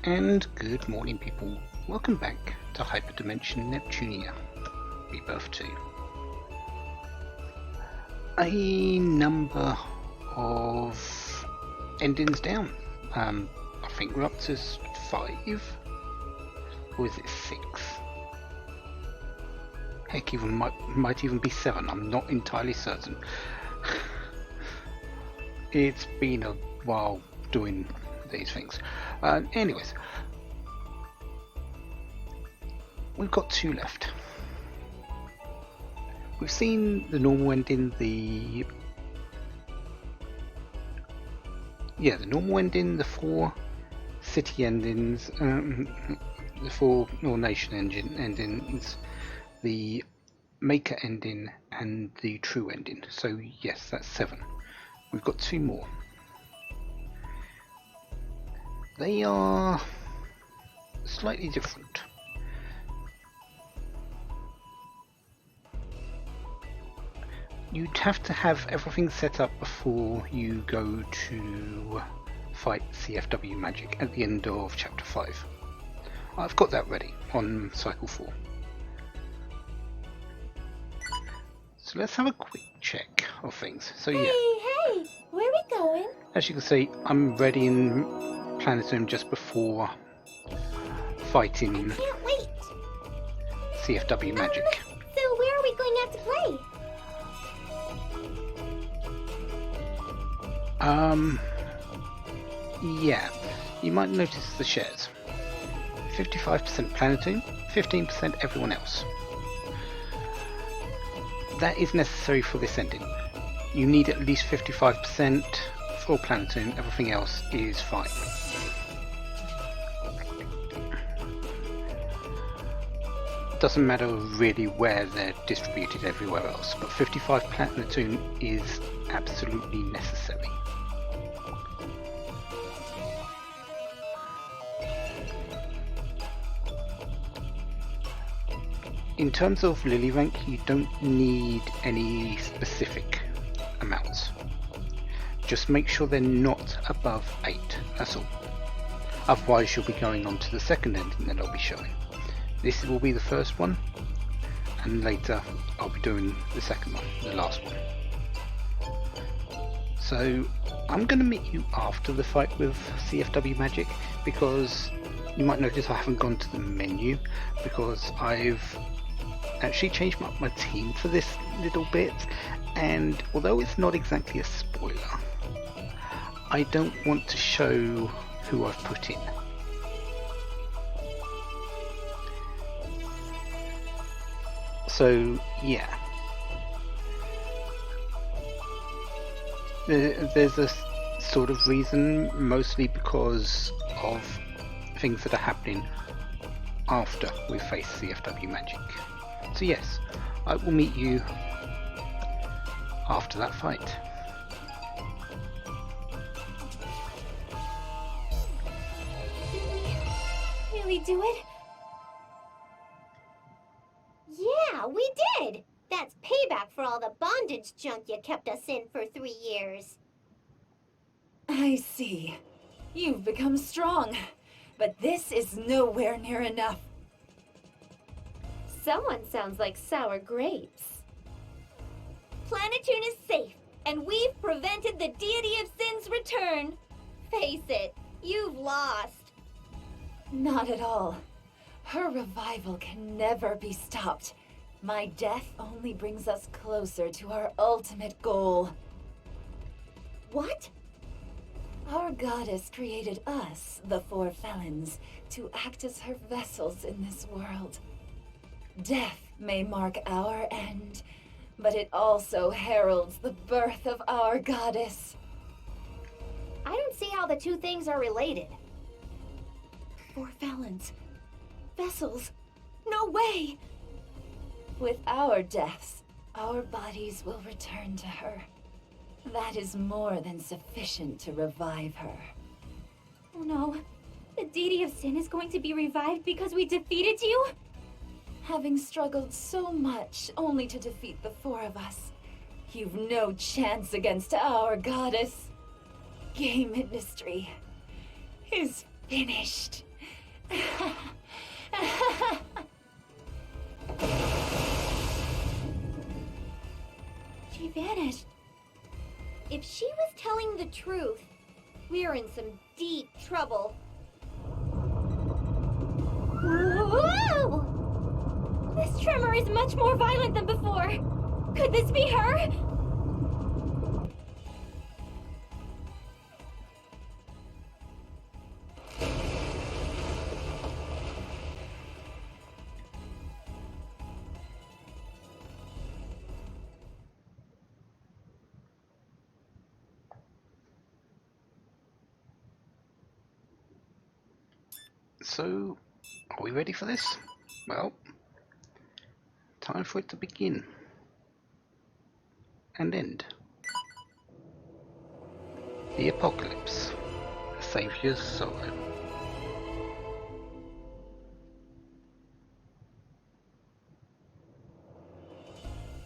And good morning, people. Welcome back to HyperDimension Neptunia, Rebirth 2. A number of endings down. I think we're up to 5, or is it 6? Heck, even might even be 7. I'm not entirely certain. It's been a while doing these things. Anyways, we've got 2 left. We've seen the normal ending, the normal ending, the 4 city endings, the 4 nation endings, the maker ending, and the true ending. So yes, that's 7. We've got 2 more. They are slightly different. You'd have to have everything set up before you go to fight CFW magic at the end of chapter 5. I've got that ready on cycle 4. So let's have a quick check of things. So yeah. Hey, where are we going? As you can see, I'm ready in Planetarium just before fighting I can't wait. CFW magic. So where are we going out to play? Yeah, you might notice the shares. 55% Planetarium, 15% everyone else. That is necessary for this ending. You need at least 55% for Planetarium, everything else is fine. Doesn't matter really where they're distributed everywhere else, but 55 Planetarium is absolutely necessary. In terms of Lily rank, you don't need any specific amounts. Just make sure they're not above 8, that's all. Otherwise you'll be going on to the second ending that I'll be showing. This will be the first one, and later I'll be doing the second one, the last one. So I'm going to meet you after the fight with CFW Magic, because you might notice I haven't gone to the menu, because I've actually changed up my team for this little bit, and although it's not exactly a spoiler, I don't want to show who I've put in. So yeah, there's a sort of reason, mostly because of things that are happening after we face CFW Magic. So yes, I will meet you after that fight. Really do it? Yeah, we did! That's payback for all the bondage junk you kept us in for 3 years. I see. You've become strong, but this is nowhere near enough. Someone sounds like sour grapes. Planetune is safe, and we've prevented the Deity of Sin's return. Face it, you've lost. Not at all. Her revival can never be stopped. My death only brings us closer to our ultimate goal. What? Our goddess created us, the 4 felons, to act as her vessels in this world. Death may mark our end, but it also heralds the birth of our goddess. I don't see how the 2 things are related. 4 felons. Vessels. No way! With our deaths, our bodies will return to her. That is more than sufficient to revive her. Oh no, the Deity of Sin is going to be revived because we defeated you? Having struggled so much only to defeat the 4 of us, you've no chance against our goddess. Game industry is finished. She vanished. If she was telling the truth, we're in some deep trouble. Whoa! This tremor is much more violent than before. Could this be her? So, are we ready for this? Well, time for it to begin and end. The Apocalypse, the Saviour's Sorrow.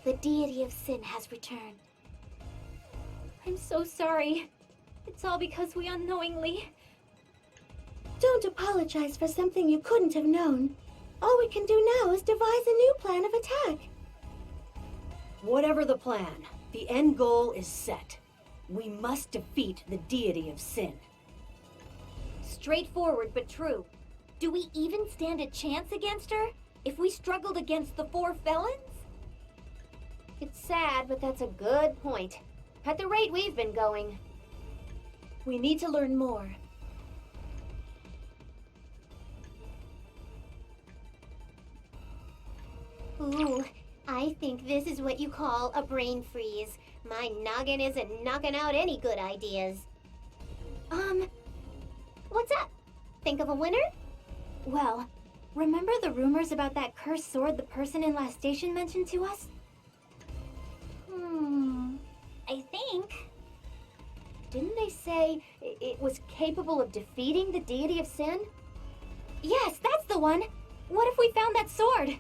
The deity of sin has returned. I'm so sorry. It's all because we unknowingly... Don't apologize for something you couldn't have known. All we can do now is devise a new plan of attack. Whatever the plan, the end goal is set. We must defeat the deity of sin. Straightforward but true. Do we even stand a chance against her if we struggled against the four felons? It's sad, but that's a good point. At the rate we've been going. We need to learn more. Ooh, I think this is what you call a brain freeze. My noggin isn't knocking out any good ideas. What's up? Think of a winner? Well, remember the rumors about that cursed sword the person in last station mentioned to us? I think. Didn't they say it was capable of defeating the deity of sin? Yes, that's the one! What if we found that sword?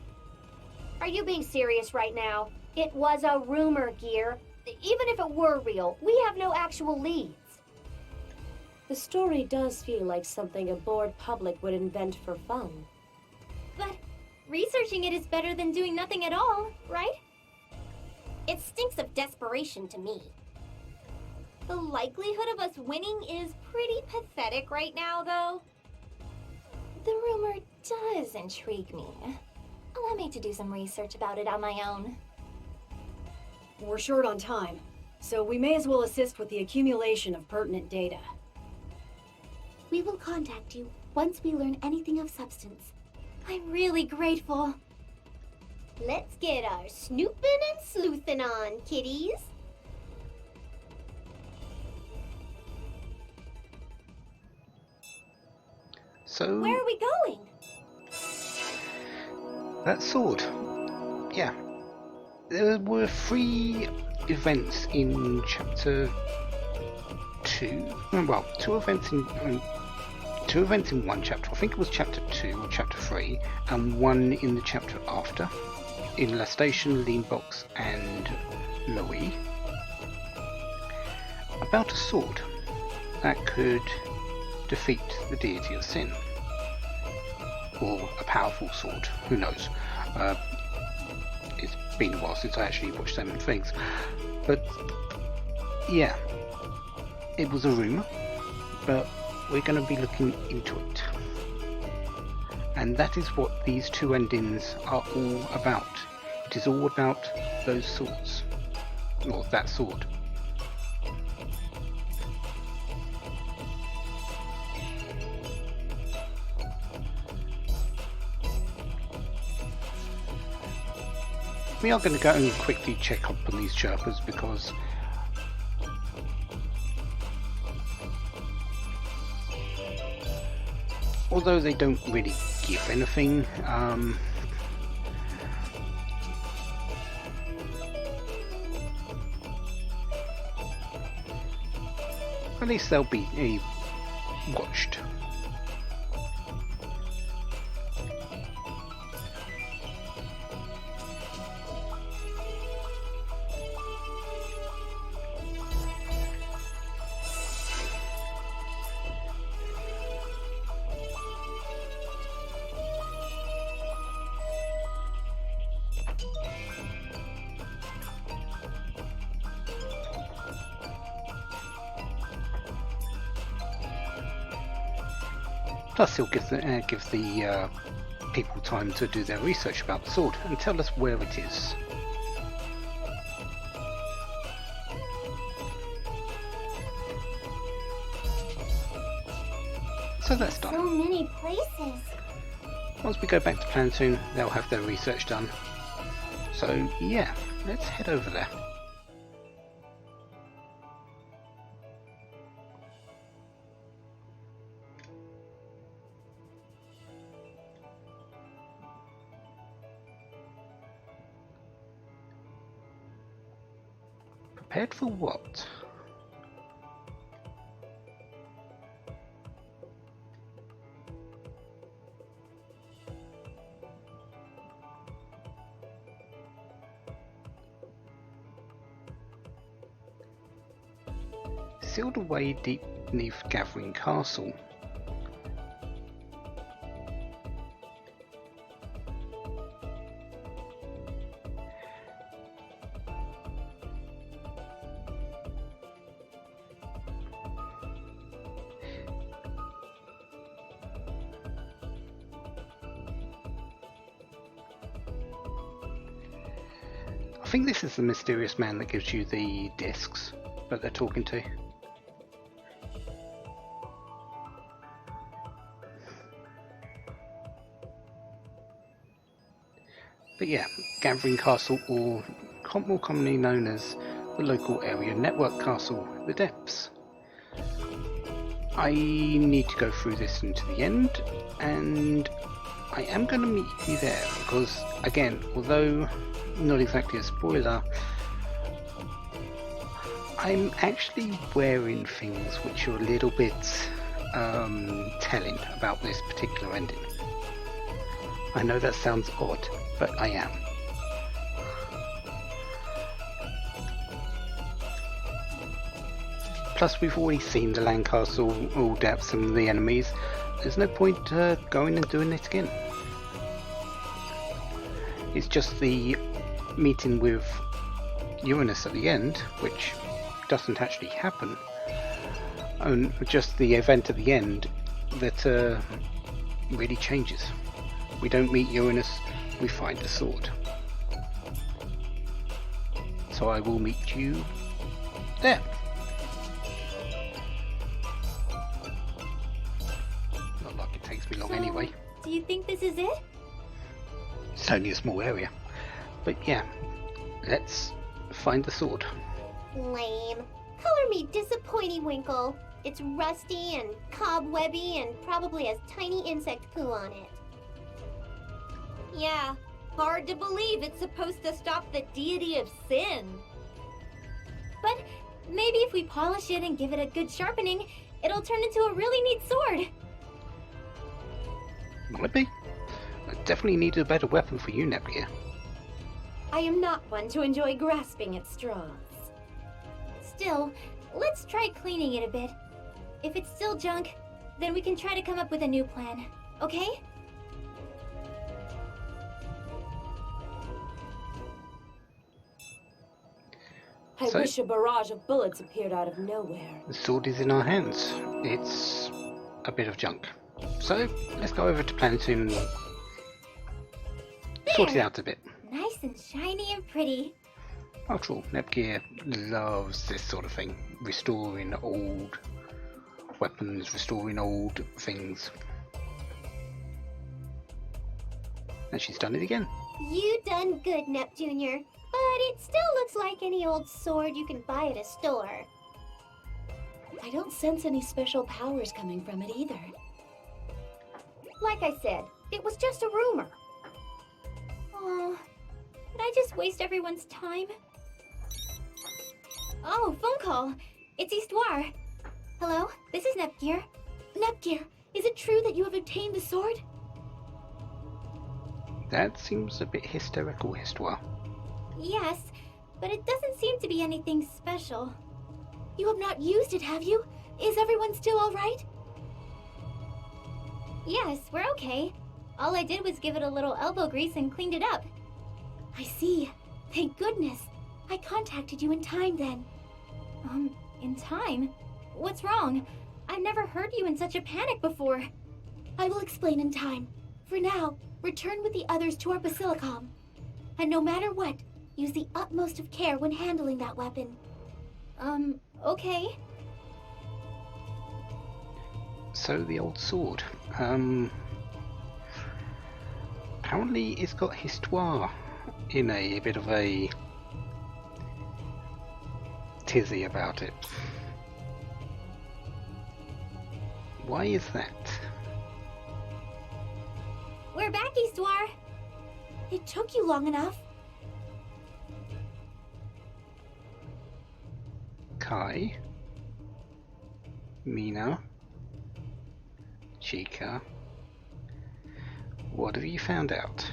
Are you being serious right now? It was a rumor, Gear. Even if it were real, we have no actual leads. The story does feel like something a bored public would invent for fun. But researching it is better than doing nothing at all, right? It stinks of desperation to me. The likelihood of us winning is pretty pathetic right now, though. The rumor does intrigue me. Allow me to do some research about it on my own. We're short on time, so we may as well assist with the accumulation of pertinent data. We will contact you once we learn anything of substance. I'm really grateful. Let's get our snooping and sleuthing on, kiddies. So, Where are we going? that sword. Yeah. There were 3 events in chapter 2. Well, 2 events in one chapter. I think it was chapter 2 or chapter 3, and 1 in the chapter after. In La Station, Leanbox, and Louis. About a sword that could defeat the deity of sin. Or a powerful sword, who knows. It's been a while since I actually watched them and things. But, yeah. It was a rumour, but we're going to be looking into it. And that is what these 2 endings are all about. It is all about those swords. Or that sword. We are going to go and quickly check up on these chirpers because although they don't really give anything, at least they'll be watched. Plus, he'll give the people time to do their research about the sword and tell us where it is. So that's So done. many places. Once we go back to Planetoon, they'll have their research done. So yeah, let's head over there. Prepared for what? Sealed away deep beneath Gathering Castle. I think this is the mysterious man that gives you the discs that they're talking to. But yeah, Gathering Castle, or more commonly known as the local area network castle, the Depths. I need to go through this into the end, and I am going to meet you there, because again, although not exactly a spoiler, I'm actually wearing things which are a little bit telling about this particular ending. I know that sounds odd, but I am. Plus, we've already seen the land castle, all depths and the enemies. There's no point going and doing it again. It's just the meeting with Uranus at the end, which doesn't actually happen, and just the event at the end that really changes. We don't meet Uranus, we find the sword. So I will meet you there. Not like it takes me long anyway. Do you think this is it? It's only a small area. But yeah, let's find the sword. Lame. Color me disappointing, Winkle. It's rusty and cobwebby and probably has tiny insect poo on it. Yeah, hard to believe it's supposed to stop the deity of sin. But maybe if we polish it and give it a good sharpening, it'll turn into a really neat sword. Might be. I definitely need a better weapon for you, Neptunia. I am not one to enjoy grasping at straws. Still, let's try cleaning it a bit. If it's still junk, then we can try to come up with a new plan, okay? I So- wish a barrage of bullets appeared out of nowhere. The sword is in our hands. It's a bit of junk. So let's go over to Planetoon and sort it out a bit. Nice and shiny and pretty. After all, Neptunia loves this sort of thing. Restoring old weapons, restoring old things. And she's done it again. You done good, Nep Jr., but it still looks like any old sword you can buy at a store. I don't sense any special powers coming from it either. Like I said, it was just a rumor. Oh, did I just waste everyone's time? Oh, phone call. It's Histoire. Hello, this is Nepgear. Nepgear, is it true that you have obtained the sword? That seems a bit hysterical, Histoire. Yes, but it doesn't seem to be anything special. You have not used it, have you? Is everyone still all right? Yes, we're okay. All I did was give it a little elbow grease and cleaned it up. I see. Thank goodness. I contacted you in time then. In time? What's wrong? I've never heard you in such a panic before. I will explain in time. For now, return with the others to our basilicom. And no matter what, use the utmost of care when handling that weapon. Okay. So the old sword. Apparently it's got histoire in a bit of a tizzy about it. Why is that? We're back, Histoire. It took you long enough. Kai, Mina, Chica, what have you found out?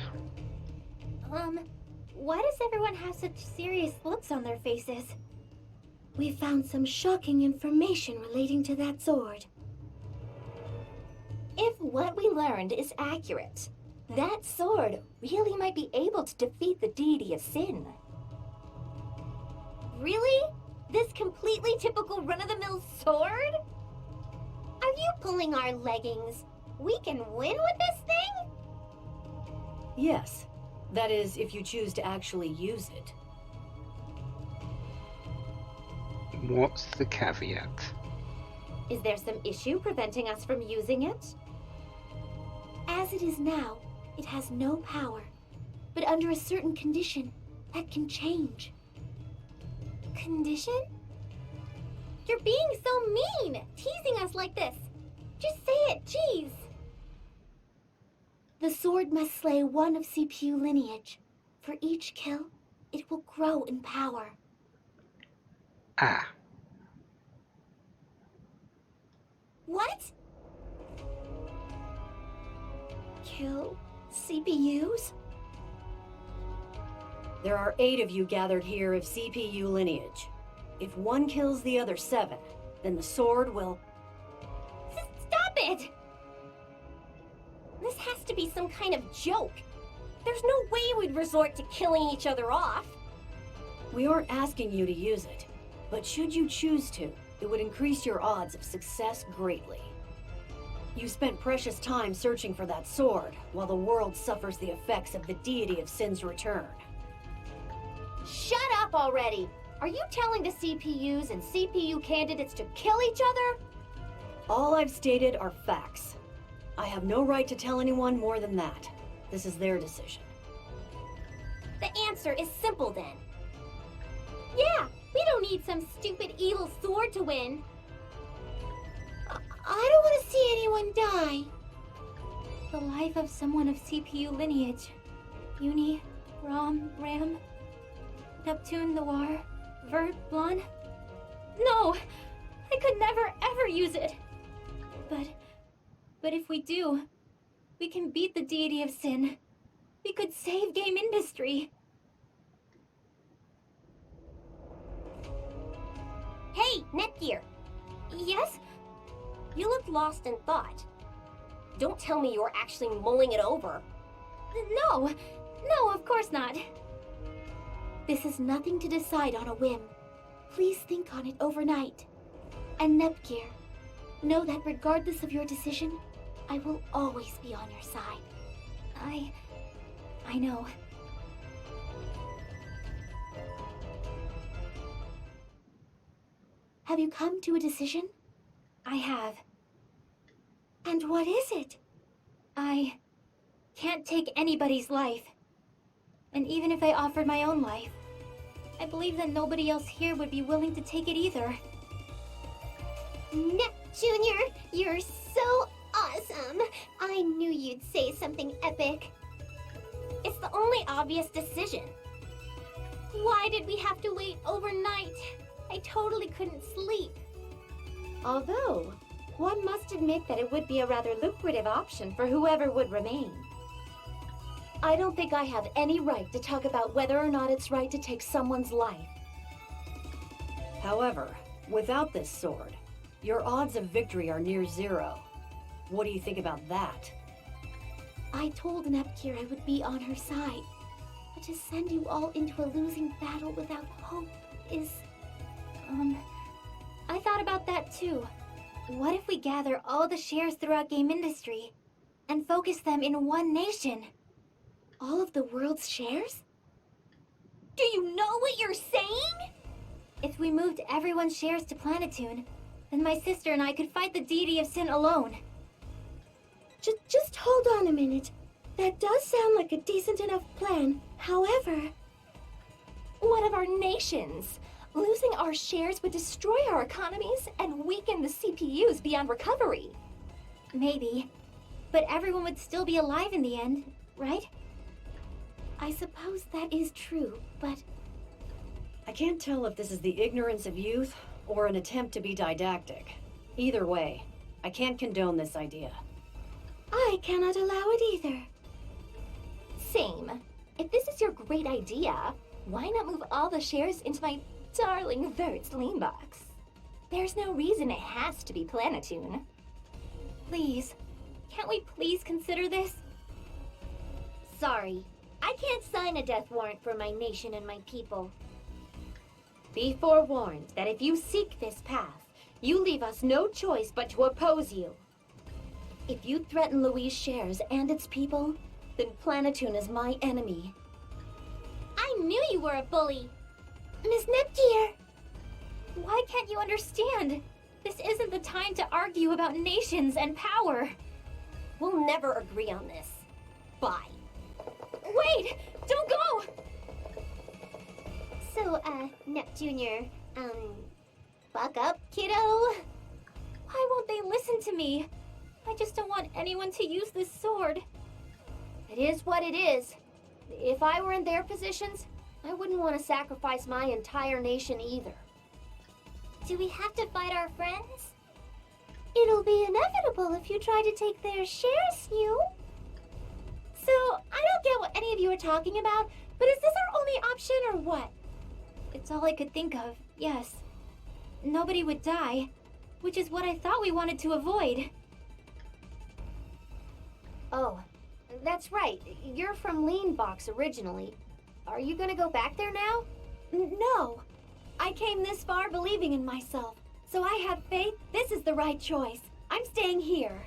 Why does everyone have such serious looks on their faces? We found some shocking information relating to that sword. If what we learned is accurate, that sword really might be able to defeat the deity of sin. Really? This completely typical run-of-the-mill sword? Are you pulling our leggings? We can win with this thing? Yes. That is, if you choose to actually use it. What's the caveat? Is there some issue preventing us from using it? As it is now, it has no power. But under a certain condition, that can change. Condition? You're being so mean, teasing us like this. Just say it, jeez. The sword must slay one of CPU lineage. For each kill, it will grow in power. Ah, What? Kill CPUs? There are 8 of you gathered here of CPU lineage. If one kills the other 7, then the sword will... Stop it! This has to be some kind of joke. There's no way we'd resort to killing each other off. We aren't asking you to use it, but should you choose to, it would increase your odds of success greatly. You spent precious time searching for that sword, while the world suffers the effects of the deity of sin's return. Shut up already! Are you telling the CPUs and CPU candidates to kill each other? All I've stated are facts. I have no right to tell anyone more than that. This is their decision. The answer is simple then. Yeah, we don't need some stupid evil sword to win. I don't want to see anyone die. The life of someone of CPU lineage. Uni, Ram, Neptune, Noir, Vert, Blonde. No! I could never ever use it! But if we do, we can beat the deity of sin. We could save game industry. Hey, Netgear! Yes? You look lost in thought. Don't tell me you were actually mulling it over. No, of course not. This is nothing to decide on a whim. Please think on it overnight. And Nepgear, know that regardless of your decision, I will always be on your side. I know. Have you come to a decision? I have. And what is it? I can't take anybody's life. And even if I offered my own life, I believe that nobody else here would be willing to take it either. Nep Junior, you're so awesome! I knew you'd say something epic. It's the only obvious decision. Why did we have to wait overnight? I totally couldn't sleep. Although, one must admit that it would be a rather lucrative option for whoever would remain. I don't think I have any right to talk about whether or not it's right to take someone's life. However, without this sword, your odds of victory are near 0. What do you think about that? I told Nepgear I would be on her side. But to send you all into a losing battle without hope is... I thought about that too. What if we gather all the shares throughout game industry? and focus them in one nation. All of the world's shares? Do you know what you're saying? If we moved everyone's shares to Planetoon, then my sister and I could fight the deity of sin alone. Just hold on a minute. That does sound like a decent enough plan. However... What of our nations? Losing our shares would destroy our economies and weaken the CPUs beyond recovery. Maybe. But everyone would still be alive in the end, right? I suppose that is true, but... I can't tell if this is the ignorance of youth or an attempt to be didactic. Either way, I can't condone this idea. I cannot allow it either. Same. If this is your great idea, why not move all the shares into my darling Vert's lean box? There's no reason it has to be Planetoon. Please, can't we please consider this? Sorry, I can't sign a death warrant for my nation and my people. Be forewarned that if you seek this path, you leave us no choice but to oppose you. If you threaten Louise's shares and its people, then Planetoon is my enemy. I knew you were a bully! Miss Nepgear! Why can't you understand? This isn't the time to argue about nations and power. We'll never agree on this. Bye. Wait! Don't go! So, Nep Jr., buck up, kiddo? Why won't they listen to me? I just don't want anyone to use this sword. It is what it is. If I were in their positions, I wouldn't want to sacrifice my entire nation either. Do we have to fight our friends? It'll be inevitable if you try to take their shares, Snew. So, I don't get what any of you are talking about, but is this our only option or what? It's all I could think of, yes. Nobody would die, which is what I thought we wanted to avoid. Oh, that's right. You're from Lean Box originally. Are you gonna go back there now? No. I came this far believing in myself, so I have faith this is the right choice. I'm staying here.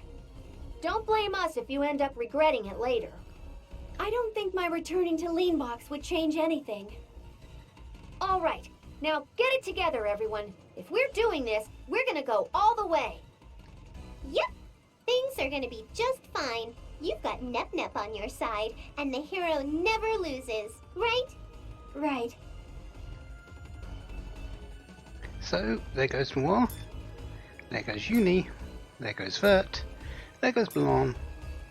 Don't blame us if you end up regretting it later. I don't think my returning to Lean Box would change anything. All right, now get it together, everyone. If we're doing this, we're gonna go all the way. Yep, things are gonna be just fine. You've got Nep Nep on your side, and the hero never loses, right? Right. So, there goes Noir, there goes Uni, there goes Vert, there goes Blanc,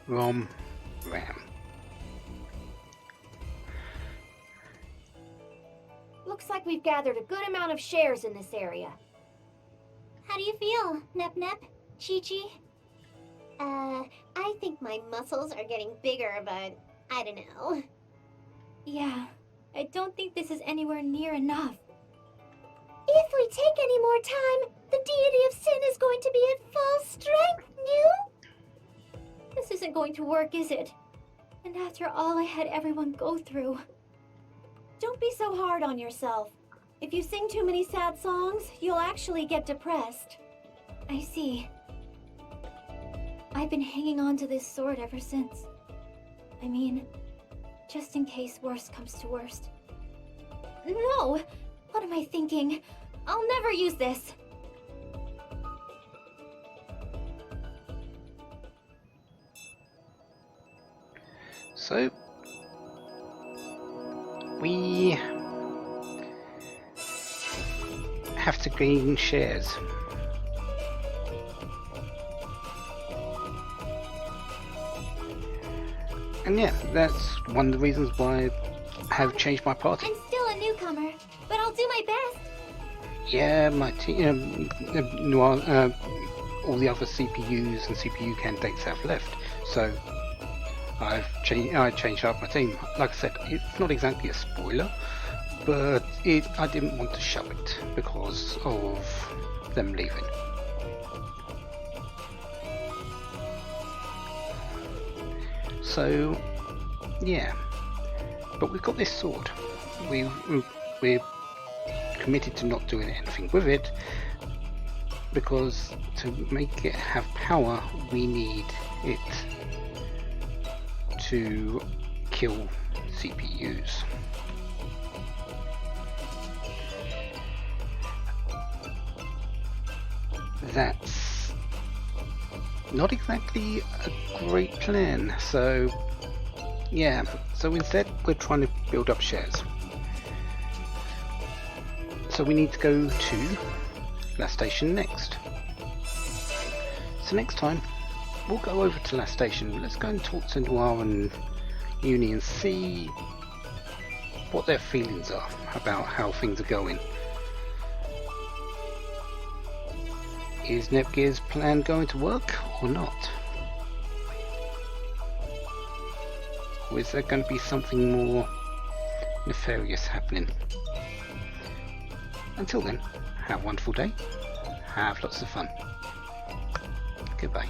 Rom, Ram. Looks like we've gathered a good amount of shares in this area. How do you feel, Nep Nep? Chi-Chi? I think my muscles are getting bigger, but I don't know. Yeah, I don't think this is anywhere near enough. If we take any more time, the deity of sin is going to be at full strength, New. This isn't going to work, is it? And after all I had everyone go through. Don't be so hard on yourself. If you sing too many sad songs, you'll actually get depressed. I see. I've been hanging on to this sword ever since. I mean, just in case worst comes to worst. No! What am I thinking? I'll never use this! So, we have to gain shares. And yeah, that's one of the reasons why I have changed my party. I'm still a newcomer, but I'll do my best. Yeah, my team, all the other CPUs and CPU candidates have left, so I changed up my team. Like I said, it's not exactly a spoiler, but I didn't want to show it because of them leaving. So, yeah, but we've got this sword. We're committed to not doing anything with it because to make it have power, we need it to kill CPUs. That's not exactly a great plan, so yeah, so instead we're trying to build up shares. So we need to go to Last Station next. So next time we'll go over to Last Station. Let's go and talk to Noir and Uni and see what their feelings are about how things are going. Is Nepgear's plan going to work or not? Or is there going to be something more nefarious happening? Until then, have a wonderful day, have lots of fun. Goodbye.